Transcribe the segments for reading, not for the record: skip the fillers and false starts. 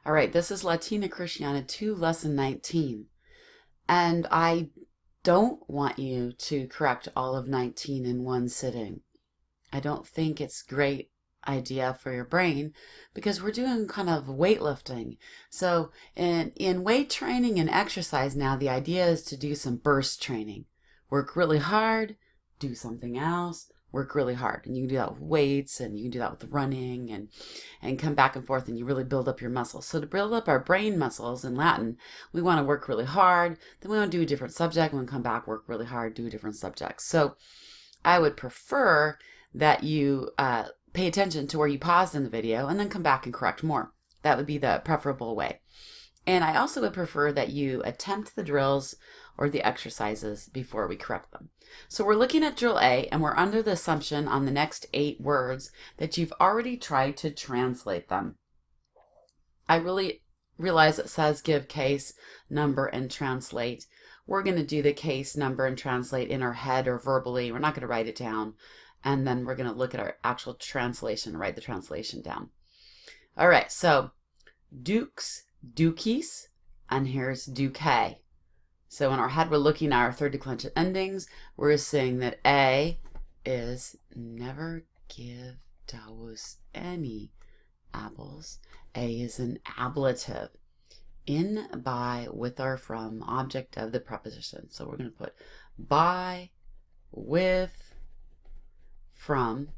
All right, this is Latina Christiana II, Lesson 19. And I don't want you to correct all of 19 in one sitting. I don't think it's a great idea for your brain because we're doing kind of weightlifting. So in weight training and exercise now, the idea is to do some burst training. Work really hard, do something else, work really hard. And you can do that with weights, and you can do that with running, and come back and forth, and you really build up your muscles. So to build up our brain muscles in Latin, we want to work really hard, then we want to do a different subject, we want to come back, work really hard, do a different subject. So I would prefer that you pay attention to where you paused in the video and then come back and correct more. That would be the preferable way. And I also would prefer that you attempt the drills or the exercises before we correct them. So we're looking at drill A, and we're under the assumption on the next 8 words that you've already tried to translate them. I really realize it says give case, number, and translate. We're going to do the case, number, and translate in our head or verbally. We're not going to write it down. And then we're going to look at our actual translation, write the translation down. All right, so dukes, dukies, and here's duke. So in our head, we're looking at our third declension endings. We're saying that A is never give Daus any apples. A is an ablative. In, by, with, or from, object of the preposition. So we're going to put by, with, from.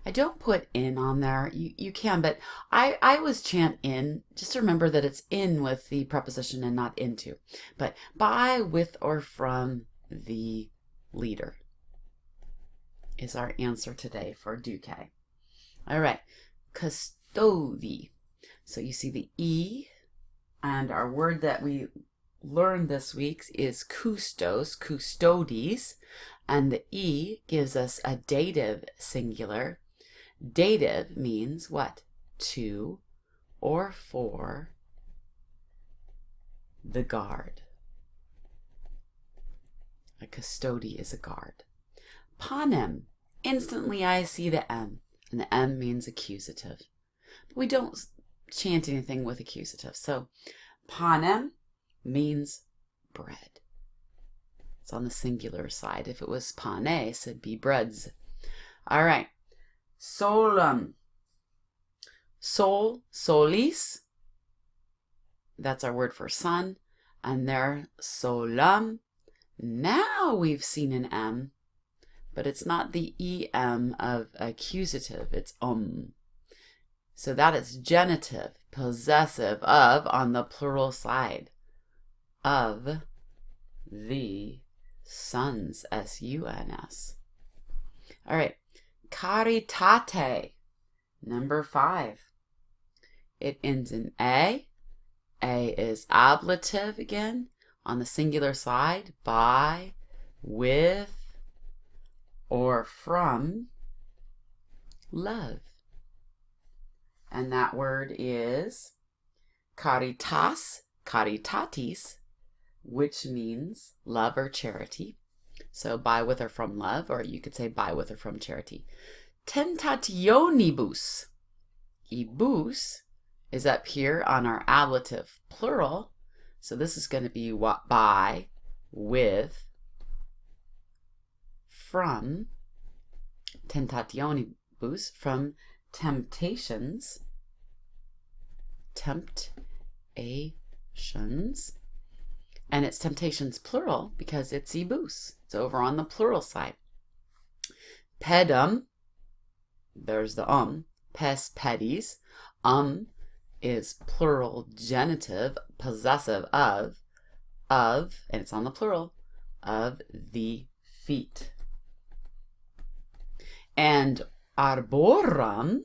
I don't put in on there. You can, but I always chant in. Just remember that it's in with the preposition and not into. But by, with, or from the leader is our answer today for duque. All right, custodi. So you see the E, and our word that we learned this week is custos, custodes, and the E gives us a dative singular. Dative means what? To or for the guard. A custody is a guard. Panem. Instantly I see the M, and the M means accusative. But we don't chant anything with accusative. So panem means bread. It's on the singular side. If it was panes, it'd be breads. All right. Solum. Sol, solis. That's our word for sun. And there, solum. Now we've seen an M, but it's not the EM of accusative. It's So that is genitive, possessive of on the plural side. Of the sons, S-U-N-S. All right. Caritate, number 5. It ends in A. A is ablative again on the singular side, by, with, or from love. And that word is caritas, caritatis, which means love or charity. So by, with, or from love, or you could say by, with, or from charity. Tentationibus. Ibus is up here on our ablative plural. So this is going to be what? By, with, from. Tentationibus, from temptations. Temptations. And it's temptations plural because it's ibus. It's over on the plural side. Pedum, there's the pes pedis. Is plural genitive, possessive of, and it's on the plural, of the feet. And arborum,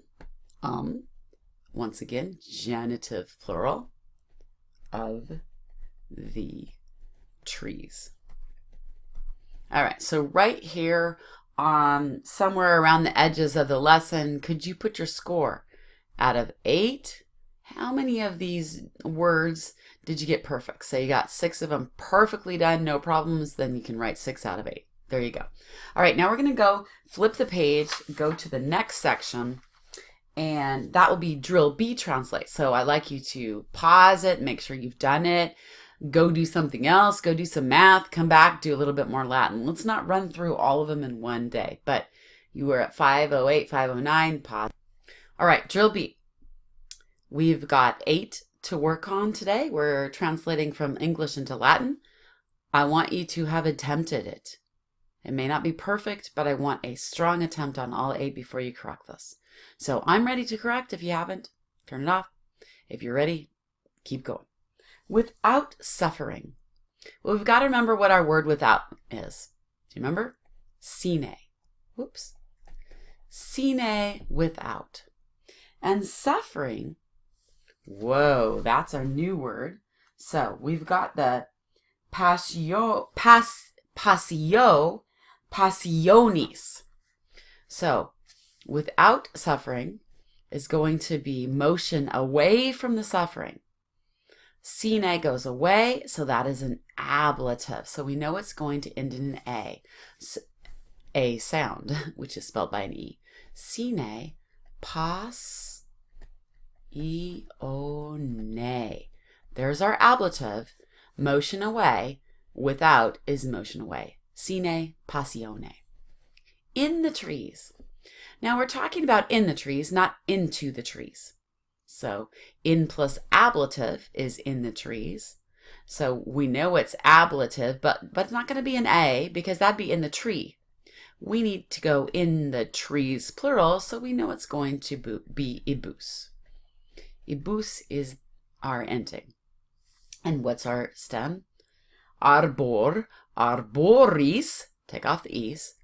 once again, genitive plural, of the trees. All right, so right here somewhere around the edges of the lesson, could you put your score? Out of 8, how many of these words did you get perfect? So you got 6 of them perfectly done, no problems, then you can write 6 out of 8. There you go. All right, now we're going to go flip the page, go to the next section, And that will be drill B translate. So I'd like you to pause it, make sure you've done it, go do something else, go do some math, come back, do a little bit more Latin. Let's not run through all of them in one day, but you were at 508, 509, pause. All right, drill B. We've got 8 to work on today. We're translating from English into Latin. I want you to have attempted it. It may not be perfect, but I want a strong attempt on all 8 before you correct this. So I'm ready to correct. If you haven't, turn it off. If you're ready, keep going. Without suffering. Well, we've got to remember what our word without is. Do you remember? Sine. Whoops. Sine, without. And suffering, whoa, that's our new word. So we've got the passionis. So without suffering is going to be motion away from the suffering. Sine goes away, so that is an ablative. So we know it's going to end in an A sound, which is spelled by an E. Sine, pas, ione. There's our ablative. Motion away. Without is motion away. Sine, passione. In the trees. Now we're talking about in the trees, not into the trees. So in plus ablative is in the trees. So we know it's ablative, but it's not going to be an A because that'd be in the tree. We need to go in the trees plural, so we know it's going to be ibus. Ibus is our ending. And what's our stem? Arbor, arboris, take off the E's.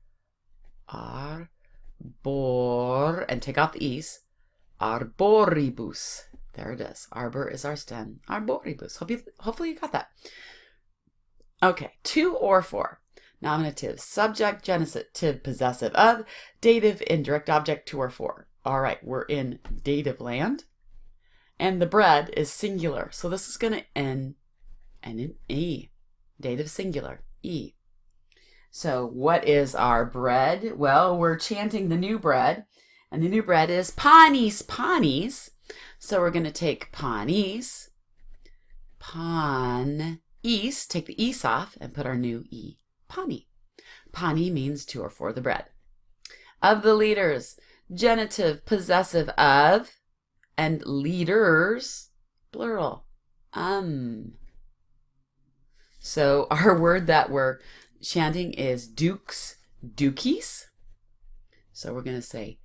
Arbor, and take off the E's. Arboribus. There it is. Arbor is our stem. Arboribus. Hopefully you got that. Okay, 2 or 4. Nominative, subject, genitive, possessive of, dative, indirect object, 2 or 4. All right, we're in dative land. And the bread is singular. So this is going to end in E. Dative singular, E. So what is our bread? Well, we're chanting the new bread. And the new bread is panis, panis. So we're going to take panis, pan-is, take the is off and put our new E. Pani. Pani means 2 or 4, the bread. Of the leaders, genitive, possessive of, and leaders, plural. So our word that we're chanting is dukes, dukies. So we're going to say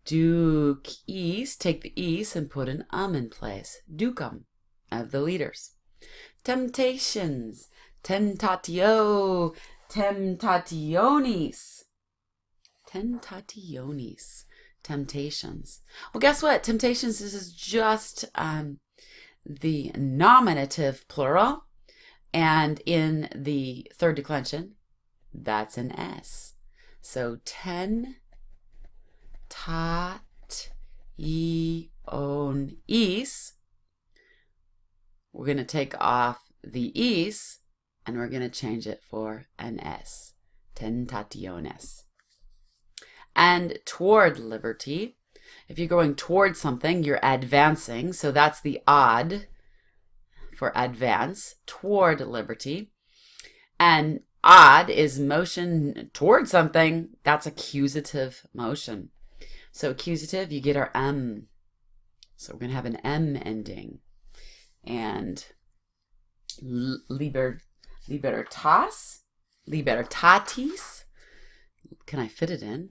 dukies, take the is and put an in place. Dukum, of the leaders. Temptations, tentatio, temptationis. Tentationis, temptations. Well, guess what? Temptations is just the nominative plural. And in the third declension, that's an S. So tentationis. We're going to take off the is and we're going to change it for an S. Tentationes. And toward liberty. If you're going toward something, you're advancing. So that's the odd for advance, toward liberty. And odd is motion toward something. That's accusative motion. So accusative, you get our M. So we're going to have an M ending. And libertatis. Can I fit it in?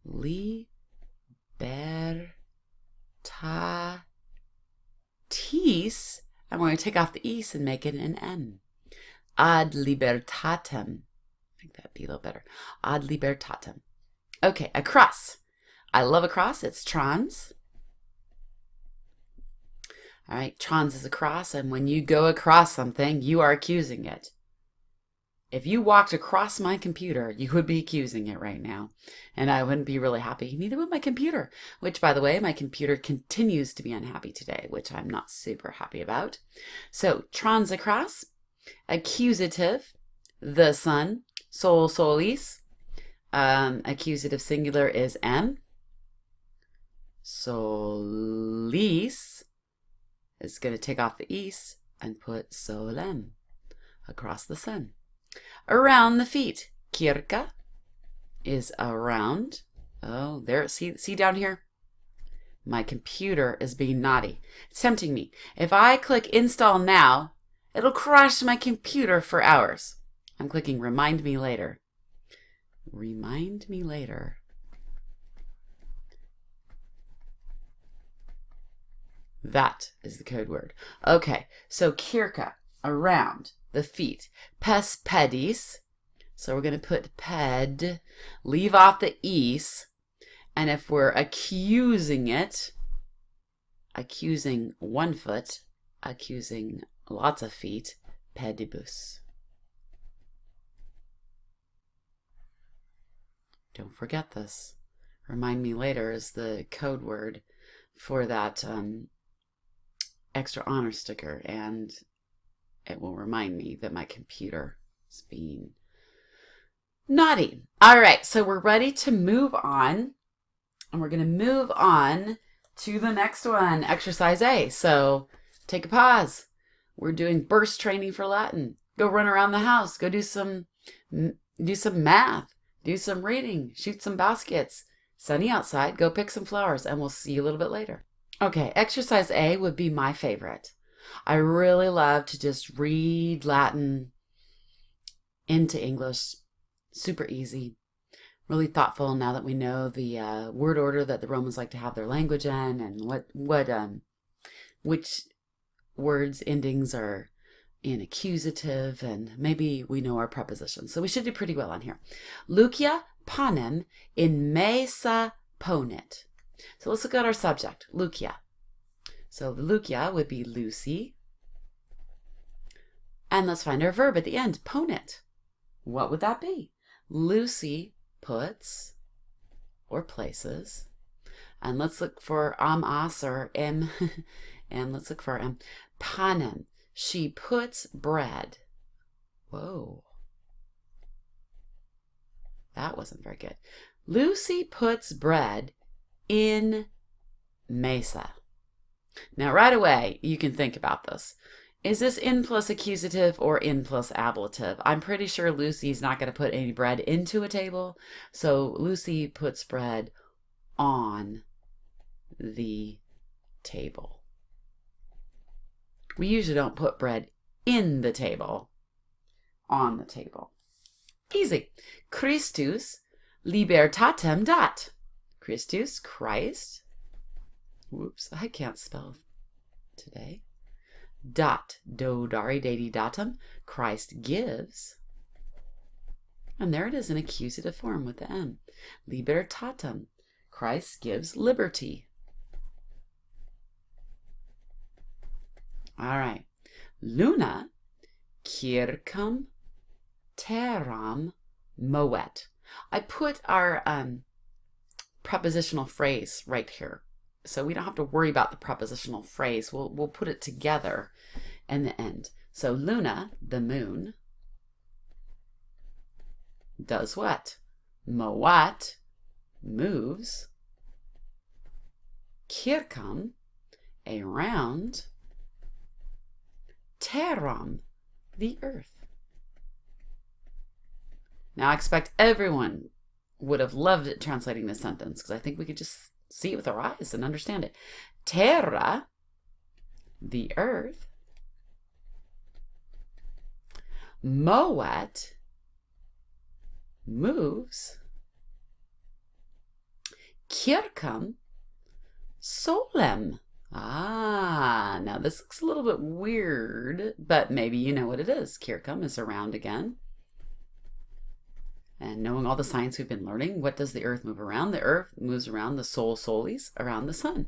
Libertatis. And we're going to take off the is and make it an M. Ad libertatem. I think that'd be a little better. Ad libertatem. Okay, a cross. I love a cross. It's trans. All right, trans is a cross, and when you go across something, you are accusing it. If you walked across my computer, you would be accusing it right now, and I wouldn't be really happy. Neither would my computer, which, by the way, my computer continues to be unhappy today, which I'm not super happy about. So, trans across, accusative, the sun, sol solis. Accusative singular is M. Solis is going to take off the east and put solem across the sun. Around the feet. Kirka is around. Oh, there. See down here? My computer is being naughty. It's tempting me. If I click install now, it'll crash my computer for hours. I'm clicking remind me later. Remind me later. That is the code word. Okay, so kirka, around the feet. Pes pedis. So we're going to put ped, leave off the is. And if we're accusing it, accusing one foot, accusing lots of feet, pedibus. Don't forget this. Remind me later is the code word for that extra honor sticker, and it will remind me that my computer is being naughty. All right, so we're ready to move on, and we're going to move on to the next one, exercise A. So take a pause. We're doing burst training for Latin. Go run around the house. Go do some math. Do some reading. Shoot some baskets. Sunny outside. Go pick some flowers, and we'll see you a little bit later. Okay, exercise A would be my favorite. I really love to just read Latin into English. Super easy. Really thoughtful now that we know the word order that the Romans like to have their language in, and which words endings are in accusative, and maybe we know our prepositions. So we should do pretty well on here. Lucia panem in mesa ponet. So let's look at our subject, Lucia. So the Lucia would be Lucy. And let's find our verb at the end, ponet. What would that be? Lucy puts or places. And let's look for as or m. And let's look for m. Panem. She puts bread. Whoa. That wasn't very good. Lucy puts bread in mesa. Now right away, you can think about this. Is this in plus accusative or in plus ablative? I'm pretty sure Lucy's not going to put any bread into a table. So Lucy puts bread on the table. We usually don't put bread in the table, on the table. Easy. Christus libertatem dat. Christus, Christ. Whoops, I can't spell today. Dat, do, dari, dati, datum. Christ gives. And there it is in accusative form with the M. Libertatem. Christ gives liberty. All right. Luna, circum terram moet. I put our prepositional phrase right here, so we don't have to worry about the prepositional phrase. We'll put it together in the end. So Luna, the moon, does what? Moet, moves. Circum, around. Terram, the earth. Now I expect everyone would have loved it translating this sentence, because I think we could just see it with our eyes and understand it. Terra, the earth. Moet, moves. Circum, solem. Now this looks a little bit weird, but maybe you know what it is. Circum is around again. And knowing all the science we've been learning, what does the earth move around? The earth moves around the sol solis, around the sun.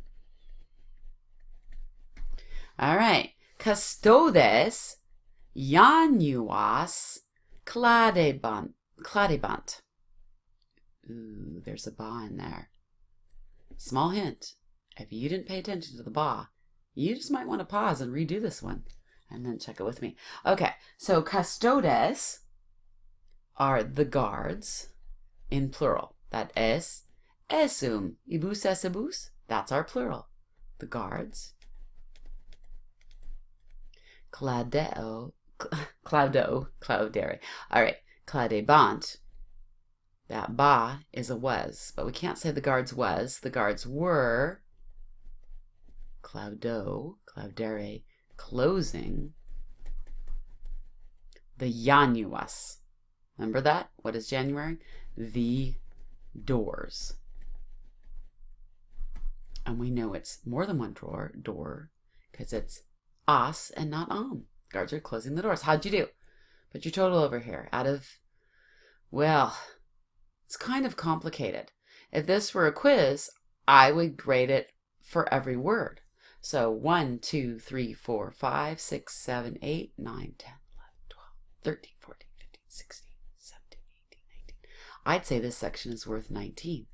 All right. Custodes januas cladebant. Ooh, there's a ba in there. Small hint. If you didn't pay attention to the ba, you just might want to pause and redo this one and then check it with me. Okay, so custodes are the guards in plural. That es, esum, ibus esibus. That's our plural. The guards. Claudere. All right, claudebant. That ba is a was, but we can't say the guards was. The guards were. Claudere, closing. The Januas. Remember that? What is January? The doors. And we know it's more than one door, because it's as and not Guards are closing the doors. How'd you do? Put your total over here. Well, it's kind of complicated. If this were a quiz, I would grade it for every word. So 1, 2, 3, 4, 5, 6, 7, 8, 9, 10, 11, 12, 13, 14, 15, 16, 17, 18, 19. I'd say this section is worth 19.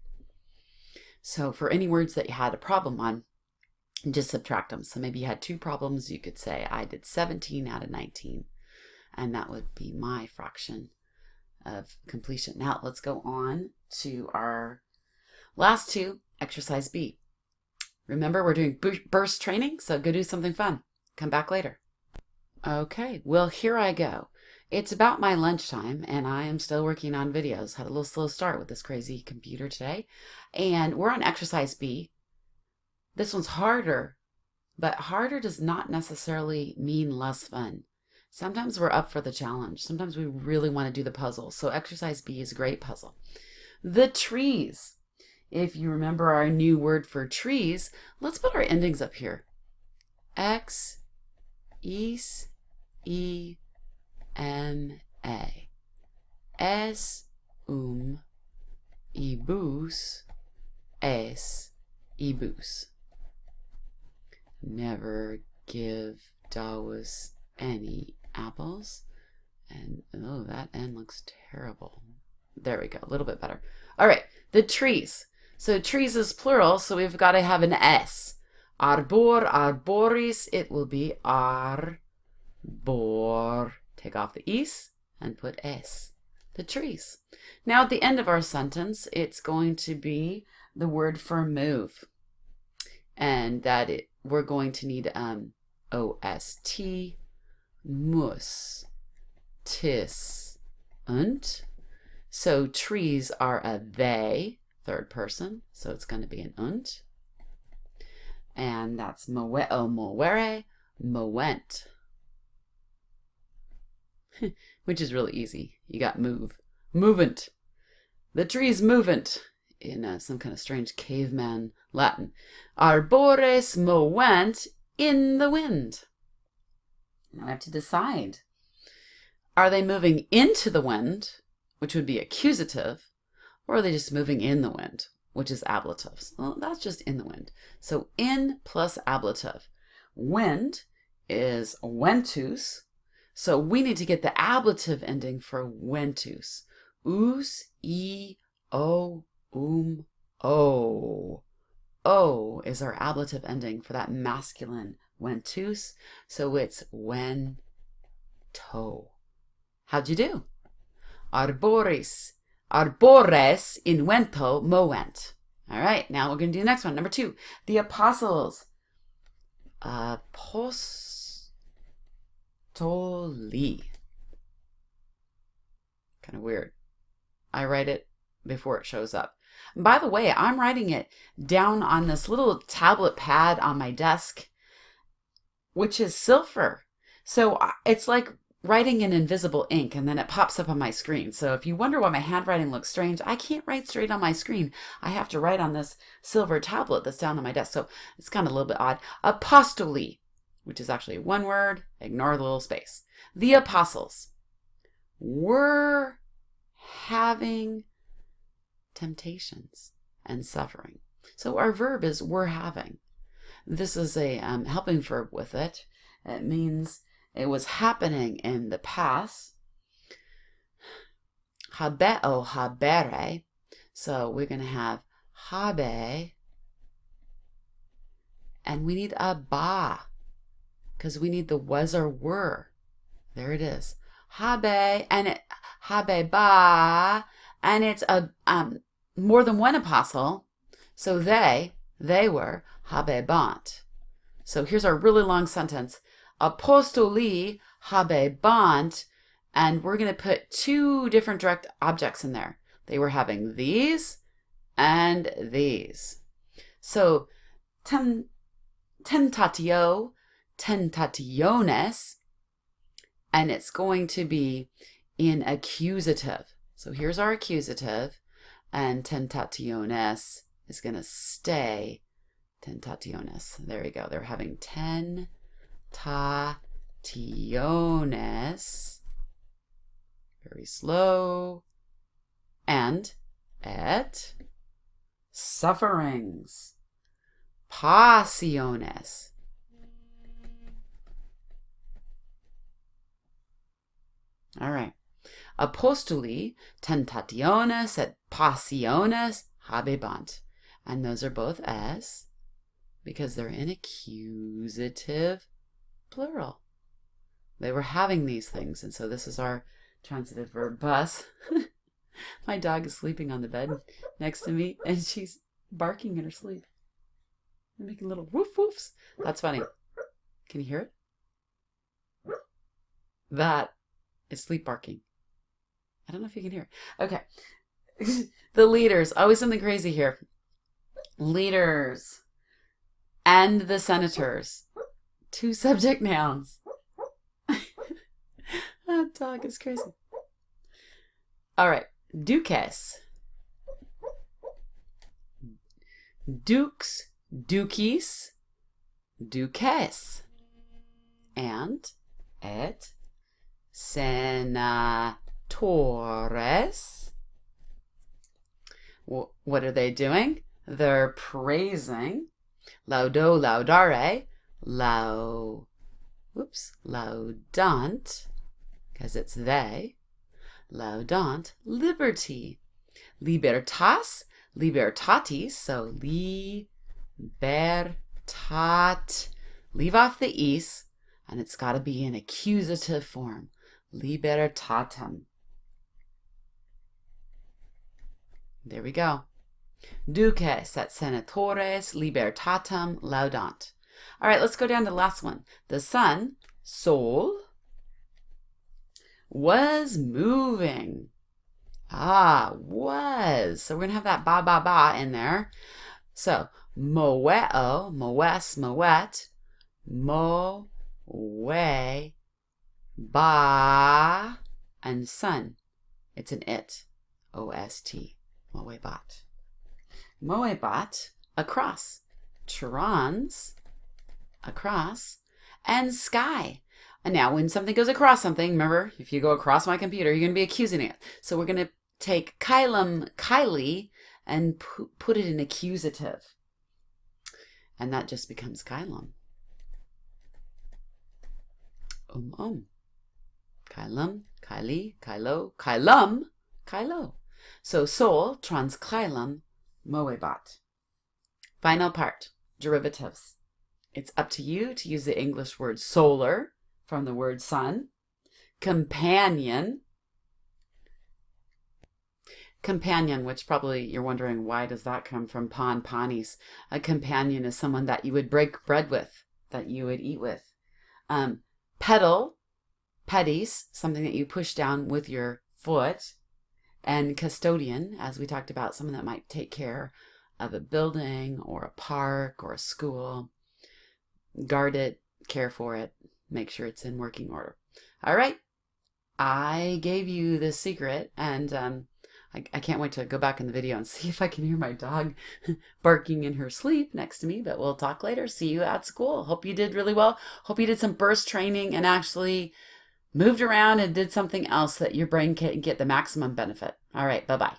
So for any words that you had a problem on, just subtract them. So maybe you had 2 problems, you could say I did 17 out of 19. And that would be my fraction of completion. Now let's go on to our last 2, exercise B. Remember, we're doing burst training, so go do something fun. Come back later. Okay, well, here I go. It's about my lunchtime, and I am still working on videos. Had a little slow start with this crazy computer today. And we're on exercise B. This one's harder, but harder does not necessarily mean less fun. Sometimes we're up for the challenge. Sometimes we really want to do the puzzle. So exercise B is a great puzzle. The trees. If you remember our new word for trees, let's put our endings up here. X, is, E, M, A. Es, ibus, es, ibus. Never give Dawes any apples. And oh, that N looks terrible. There we go, a little bit better. All right, the trees. So trees is plural, so we've got to have an S. Arbor, arboris, it will be arbor. Take off the is and put S. The trees. Now at the end of our sentence, it's going to be the word for move. And we're going to need OST, muss, tis, und. So trees are a they, 3rd person, so it's going to be an und. And that's moeo, movere, movent. Which is really easy. You got move. Movent. The tree's movent. In some kind of strange caveman Latin. Arbores movent in the wind. Now I have to decide. Are they moving into the wind, which would be accusative, or are they just moving in the wind, which is ablative? Well, that's just in the wind. So in plus ablative. Wind is ventus, so we need to get the ablative ending for ventus. Us, e, o, o. O is our ablative ending for that masculine ventus, so it's vento. How'd you do? Arbores in vento movent. All right, now we're going to do the next one. Number 2, the apostles. Apostoli. Kind of weird. I write it before it shows up. And by the way, I'm writing it down on this little tablet pad on my desk, which is silver. So it's like writing in invisible ink, and then it pops up on my screen. So if you wonder why my handwriting looks strange, I can't write straight on my screen. I have to write on this silver tablet that's down on my desk. So it's kind of a little bit odd. Apostoli, which is actually one word. Ignore the little space. The apostles were having temptations and suffering. So our verb is were having. This is a helping verb with it. It means it was happening in the past. Habeo, habere. So we're going to have habe. And we need a ba, because we need the was or were. There it is. Habe, and it habe ba, and it's a more than one apostle. So they, They were habebant. So here's our really long sentence. Apostoli habebant, and we're going to put two different direct objects in there. They were having these and these. So tentatio, tentationes, and it's going to be in accusative. So here's our accusative, and tentationes is going to stay tentationes. There we go. They're having tentationes. Very slow. And et sufferings. Pasiones. All right. Apostoli, tentationes et pasiones habebant. And those are both s because they're in accusative plural. They were having these things, and so this is our transitive verb bus. My dog is sleeping on the bed next to me, and she's barking in her sleep. They're making little woof woofs. That's funny. Can you hear it? That is sleep barking. I don't know if you can hear it. Okay. The leaders. Always something crazy here. Leaders and the senators. Two subject nouns. That dog is crazy. All right. Duques. Dukes, ducies, duques. And et senatores. What are they doing? They're praising. Laudo, laudare, laudant, because it's they. Laudant, liberty. Libertas, libertatis, so libertat. Leave off the is, and it's got to be in accusative form. Libertatem. There we go. Duces et senatores libertatem laudant. All right, let's go down to the last one. The sun, sol, was moving. Was. So we're going to have that ba, ba, ba in there. So, moeo, moes, moet, moe, ba, and sun. It's an it. O-S-T. Moebat. Moebat, across. Trans, across. And sky. And now when something goes across something, remember, if you go across my computer, you're going to be accusing it. So we're going to take kylum, kylie, and put it in accusative. And that just becomes kylum. Kylum, kylie, kylo, kylum, kylo. So sol, trans kylum, moebat. Final part, derivatives. It's up to you to use the English word solar from the word sun. Companion. Companion, which probably you're wondering, why does that come from pan, panis? A companion is someone that you would break bread with, that you would eat with. Pedal, pedis, something that you push down with your foot. And custodian, as we talked about, someone that might take care of a building or a park or a school. Guard it, care for it, make sure it's in working order. All right. I gave you the secret, and I can't wait to go back in the video and see if I can hear my dog barking in her sleep next to me, but we'll talk later. See you at school. Hope you did really well. Hope you did some burst training and actually moved around and did something else that your brain can get the maximum benefit. All right. Bye-bye.